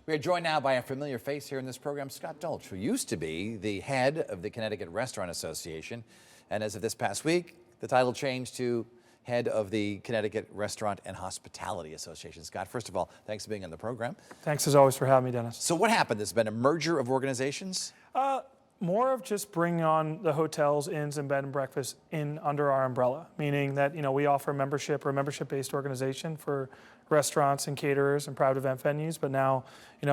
We are joined now by a familiar face here in this program, Scott Dolch, who used to be the head of the Connecticut Restaurant Association. And as of this past week, the title changed to head of the Connecticut Restaurant and Hospitality Association. Scott, first of all, thanks for being on the program. Thanks as always for having me, Dennis. So what happened? There's been a merger of organizations? More of just bringing on the hotels, inns, and bed and breakfast in under our umbrella, meaning that we offer membership or a membership-based organization for restaurants and caterers and private event venues. But now,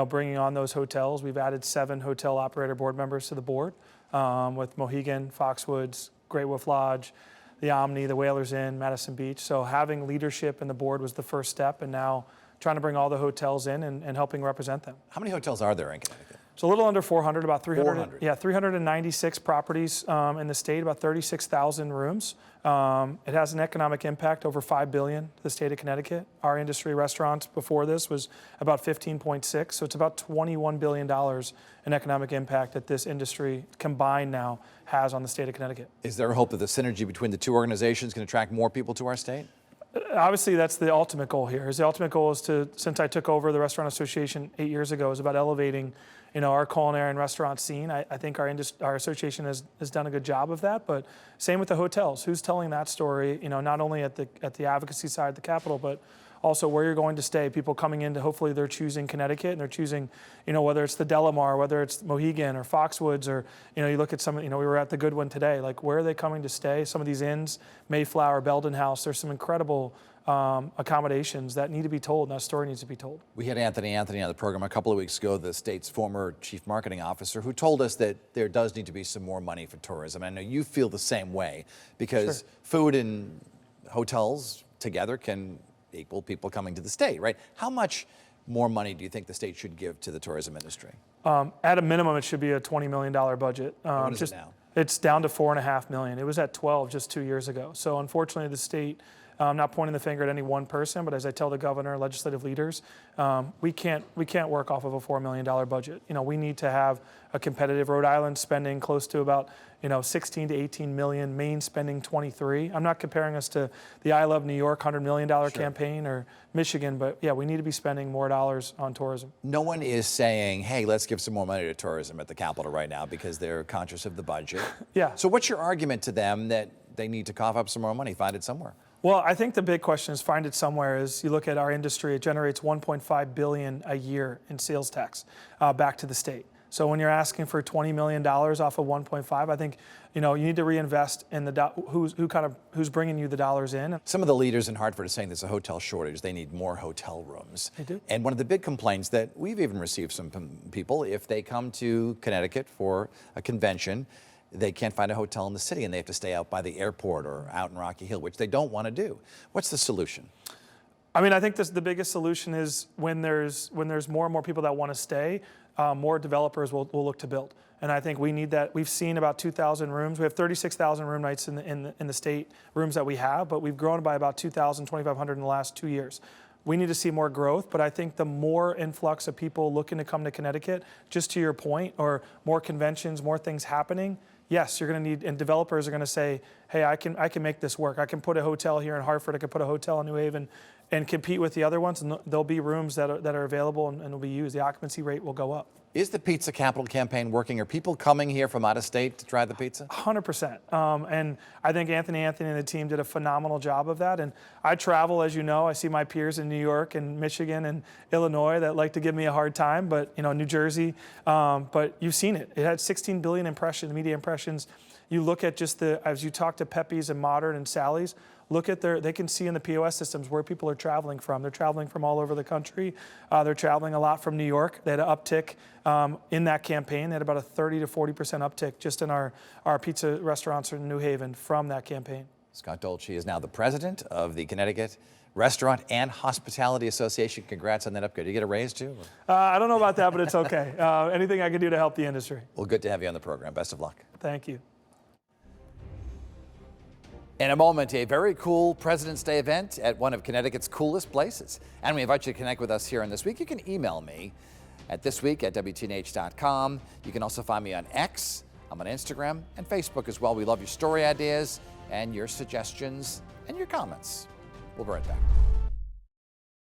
bringing on those hotels, we've added 7 hotel operator board members to the board with Mohegan, Foxwoods, Great Wolf Lodge, the Omni, the Whalers Inn, Madison Beach. So having leadership in the board was the first step, and now trying to bring all the hotels in and helping represent them. How many hotels are there in Connecticut? It's a little under 400, about 300. 400. Yeah, 396 properties in the state, about 36,000 rooms. It has an economic impact over $5 billion to the state of Connecticut. Our industry, restaurants, before this was about 15.6, so it's about $21 billion in economic impact that this industry combined now has on the state of Connecticut. Is there a hope that the synergy between the two organizations can attract more people to our state? Obviously, that's the ultimate goal here. The ultimate goal is to, since I took over the Restaurant Association 8 years ago, is about elevating our culinary and restaurant scene. I think our association has done a good job of that, but same with the hotels. Who's telling that story, not only at the advocacy side of the Capitol, but also where you're going to stay. People coming in to, hopefully they're choosing Connecticut, and they're choosing, whether it's the Delamar, whether it's Mohegan or Foxwoods, or, you look at some, we were at the good one today, like where are they coming to stay? Some of these inns, Mayflower, Belden House, there's some incredible accommodations that need to be told, and that story needs to be told. We had Anthony on the program a couple of weeks ago, the state's former chief marketing officer, who told us that there does need to be some more money for tourism. I know you feel the same way, because Sure. Food and hotels together can equal people coming to the state, right? How much more money do you think the state should give to the tourism industry? At a minimum, it should be a $20 million budget. What is it now? It's down to $4.5 million. It was at 12 just 2 years ago. So unfortunately, the state, I'm not pointing the finger at any one person, but as I tell the governor, legislative leaders, we can't work off of a $4 million budget. We need to have a competitive. Rhode Island spending close to about 16 to 18 million, Maine spending 23. I'm not comparing us to the I Love New York $100 million campaign or Michigan, but yeah, we need to be spending more dollars on tourism. No one is saying, hey, let's give some more money to tourism at the Capitol right now, because they're conscious of the budget. Yeah. So what's your argument to them that they need to cough up some more money, find it somewhere? Well, I think the big question is find it somewhere. Is you look at our industry, it generates $1.5 billion a year in sales tax back to the state. So when you're asking for $20 million off of 1.5, I think you need to reinvest in the who's bringing you the dollars in. Some of the leaders in Hartford are saying there's a hotel shortage. They need more hotel rooms. They do. And one of the big complaints that we've even received some people, if they come to Connecticut for a convention, they can't find a hotel in the city and they have to stay out by the airport or out in Rocky Hill, which they don't want to do. What's the solution? I mean, I think the biggest solution is when there's more and more people that want to stay, more developers will look to build. And I think we need that. We've seen about 2,000 rooms. We have 36,000 room nights in the state rooms that we have, but we've grown by about 2,000, 2,500 in the last 2 years. We need to see more growth, but I think the more influx of people looking to come to Connecticut, just to your point, or more conventions, more things happening, yes, you're going to need, and developers are going to say, hey, I can make this work. I can put a hotel here in Hartford. I can put a hotel in New Haven and compete with the other ones, and there'll be rooms that are available and will be used. The occupancy rate will go up. Is the Pizza Capital campaign working? Are people coming here from out of state to try the pizza? 100%. And I think Anthony and the team did a phenomenal job of that. And I travel, as you know, I see my peers in New York and Michigan and Illinois that like to give me a hard time, but New Jersey. But you've seen it. It had 16 billion media impressions. You look at just as you talk to Pepe's and Modern and Sally's, look at they can see in the POS systems where people are traveling from. They're traveling from all over the country. They're traveling a lot from New York. They had an uptick in that campaign. They had about a 30 to 40% uptick just in our pizza restaurants in New Haven from that campaign. Scott Dolch is now the president of the Connecticut Restaurant and Hospitality Association. Congrats on that upgrade. Did you get a raise too? I don't know about that, but it's okay. Anything I can do to help the industry. Well, good to have you on the program. Best of luck. Thank you. In a moment, a very cool President's Day event at one of Connecticut's coolest places. And we invite you to connect with us here on This Week. You can email me at thisweek@WTNH.com. You can also find me on X. I'm on Instagram and Facebook as well. We love your story ideas and your suggestions and your comments. We'll be right back.